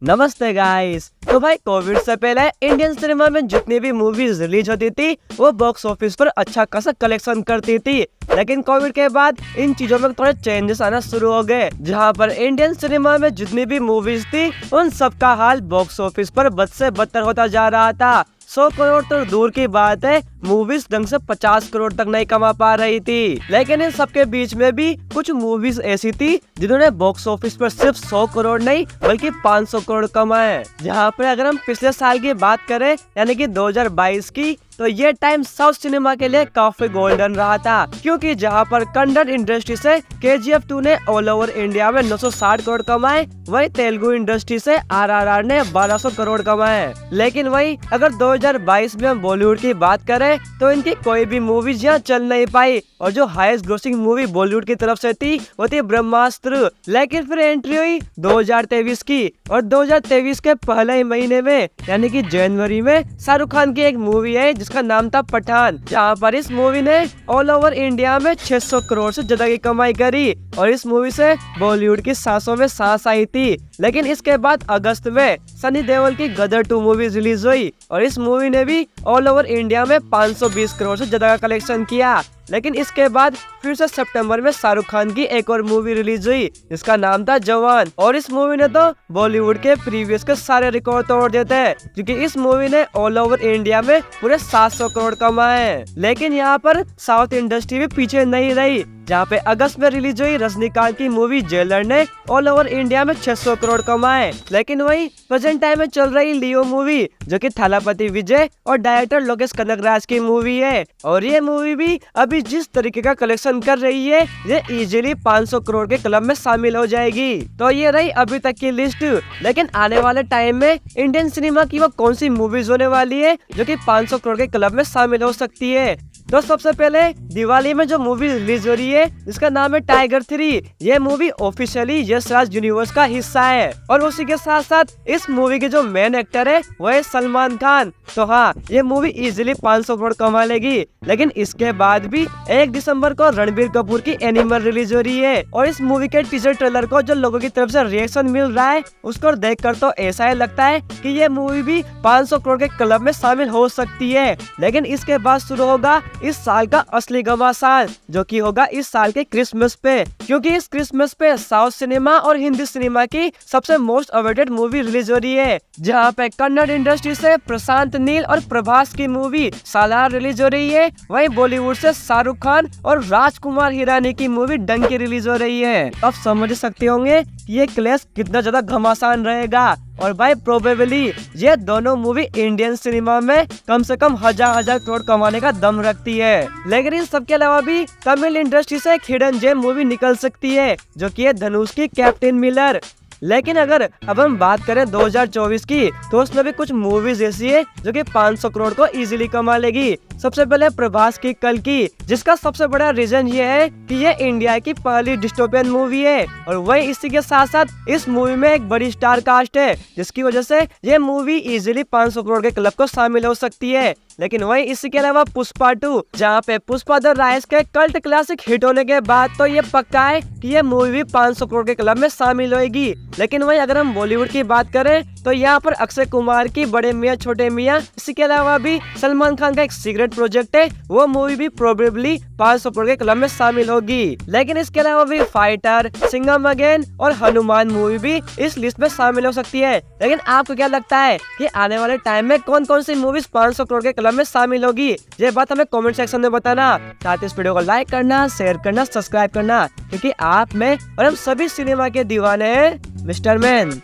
नमस्ते गाइस। तो भाई कोविड से पहले इंडियन सिनेमा में जितनी भी मूवीज रिलीज होती थी वो बॉक्स ऑफिस पर अच्छा खासा कलेक्शन करती थी। लेकिन कोविड के बाद इन चीजों में थोड़े चेंजेस आना शुरू हो गए, जहां पर इंडियन सिनेमा में जितनी भी मूवीज थी उन सब का हाल बॉक्स ऑफिस पर बद से बदतर होता जा रहा था। 100 करोड़ तो दूर की बात है, मूवीज ढंग से 50 करोड़ तक नहीं कमा पा रही थी। लेकिन इन सबके बीच में भी कुछ मूवीज ऐसी थी जिन्होंने बॉक्स ऑफिस पर सिर्फ 100 करोड़ नहीं बल्कि 500 करोड़ कमाए। जहां पर अगर हम पिछले साल की बात करें यानी कि 2022 की, तो ये टाइम साउथ सिनेमा के लिए काफी गोल्डन रहा था, क्योंकि जहां पर कन्नड़ इंडस्ट्री से KGF 2 ने ऑल ओवर इंडिया में 960 करोड़ कमाए, वही तेलुगु इंडस्ट्री से RRR ने 1200 करोड़ कमाए। लेकिन वही अगर 2022 में हम बॉलीवुड की बात करें तो इनकी कोई भी मूवीज यहाँ चल नहीं पाई, और जो हाईएस्ट ग्रोसिंग मूवी बॉलीवुड की तरफ से थी वो थी ब्रह्मास्त्र। लेकिन फिर एंट्री हुई 2023 की, और 2023 के पहले ही महीने में यानी कि जनवरी में शाहरुख खान की एक मूवी है जिसका नाम था पठान, जहाँ पर इस मूवी ने ऑल ओवर इंडिया में 600 करोड़ से ज्यादा की कमाई करी, और इस मूवी से बॉलीवुड की सांसों में सांस आई थी। लेकिन इसके बाद अगस्त में सनी देओल की गदर 2 मूवी रिलीज हुई, और इस मूवी ने भी ऑल ओवर इंडिया में 520 करोड़ से ज्यादा का कलेक्शन किया। लेकिन इसके बाद फिर से सितंबर में शाहरुख खान की एक और मूवी रिलीज हुई जिसका नाम था जवान, और इस मूवी ने तो बॉलीवुड के प्रीवियस के सारे रिकॉर्ड तोड़ देते हैं, क्योंकि इस मूवी ने ऑल ओवर इंडिया में पूरे 700 करोड़ कमाए। लेकिन यहाँ पर साउथ इंडस्ट्री भी पीछे नहीं रही, जहाँ पे अगस्त में रिलीज हुई रजनीकांत की मूवी जेलर ने ऑल ओवर इंडिया में 600 करोड़ कमाए। लेकिन वही प्रेजेंट टाइम में चल रही लियो मूवी, जो कि थालापति विजय और डायरेक्टर लोकेश कनगराज की मूवी है, और ये मूवी भी अभी जिस तरीके का कलेक्शन कर रही है ये इजीली 500 करोड़ के क्लब में शामिल हो जाएगी। तो ये रही अभी तक की लिस्ट। लेकिन आने वाले टाइम में इंडियन सिनेमा की वो कौन सी मूवीज होने वाली है जो कि 500 करोड़ के क्लब में शामिल हो सकती है? तो सबसे पहले दिवाली में जो मूवी रिलीज हो रही है जिसका नाम है टाइगर 3, ये movie officially Yash Raj universe का हिस्सा है, और उसी के साथ साथ इस मूवी के जो मेन एक्टर है वो है सलमान खान। तो हाँ, ये मूवी इजीली 500 करोड़ कमा लेगी। लेकिन इसके बाद भी 1 दिसंबर को रणबीर कपूर की एनिमल रिलीज हो रही है, और इस मूवी के टीजर ट्रेलर को जो लोगों की तरफ से रिएक्शन मिल रहा है उसको देखकर तो ऐसा ही लगता है कि ये मूवी भी 500 करोड़ के क्लब में शामिल हो सकती है। लेकिन इसके बाद शुरू होगा इस साल का असली घमासान, जो कि होगा इस साल के क्रिसमस पे, क्योंकि इस क्रिसमस पे साउथ सिनेमा और हिंदी सिनेमा की सबसे मोस्ट अवेटेड मूवी रिलीज हो रही है, जहाँ पे कन्नड़ इंडस्ट्री से प्रशांत नील और प्रभास की मूवी सालार रिलीज हो रही है। वहीं बॉलीवुड से शाहरुख खान और राजकुमार हिरानी की मूवी डंकी रिलीज हो रही है। अब समझ सकते होंगे कि ये क्लैश कितना ज्यादा घमासान रहेगा, और भाई प्रोबेबली ये दोनों मूवी इंडियन सिनेमा में कम से कम हजार करोड़ कमाने का दम रखती है। लेकिन इन सबके अलावा भी तमिल इंडस्ट्री से एक हिडन जेम मूवी निकल सकती है, जो कि है धनुष की कैप्टन मिलर। लेकिन अगर अब हम बात करें 2024 की, तो उसमें भी कुछ मूवीज ऐसी है जो कि 500 करोड़ को इजीली कमा लेगी। सबसे पहले प्रभास की कल्कि, जिसका सबसे बड़ा रीजन ये है कि ये इंडिया की पहली डिस्टोपियन मूवी है, और वही इसी के साथ साथ इस मूवी में एक बड़ी स्टार कास्ट है, जिसकी वजह से ये मूवी इजीली 500 करोड़ के क्लब को शामिल हो सकती है। लेकिन वही इसी के अलावा पुष्पा 2, जहाँ पे पुष्पा द राइज के कल्ट क्लासिक हिट होने के बाद तो ये पक्का है कि ये मूवी भी 500 करोड़ के क्लब में शामिल होगी। लेकिन वही अगर हम बॉलीवुड की बात करें तो यहाँ पर अक्षय कुमार की बड़े मियाँ छोटे मियाँ, इसी के अलावा भी सलमान खान का एक सीक्रेट प्रोजेक्ट है, वो मूवी भी प्रोबेबली 500 करोड़ के क्लब में शामिल होगी। लेकिन इसके अलावा भी फाइटर, सिंघम अगेन और हनुमान मूवी भी इस लिस्ट में शामिल हो सकती है। लेकिन आपको क्या लगता है कि आने वाले टाइम में कौन कौन सी मूवीज 500 करोड़ के क्लब में शामिल होगी? ये बात हमें कमेंट सेक्शन में बताना। साथ ही इस वीडियो को लाइक करना, शेयर करना, सब्सक्राइब करना, क्योंकि आप में और हम सभी सिनेमा के दीवाने हैं मिस्टर मैन।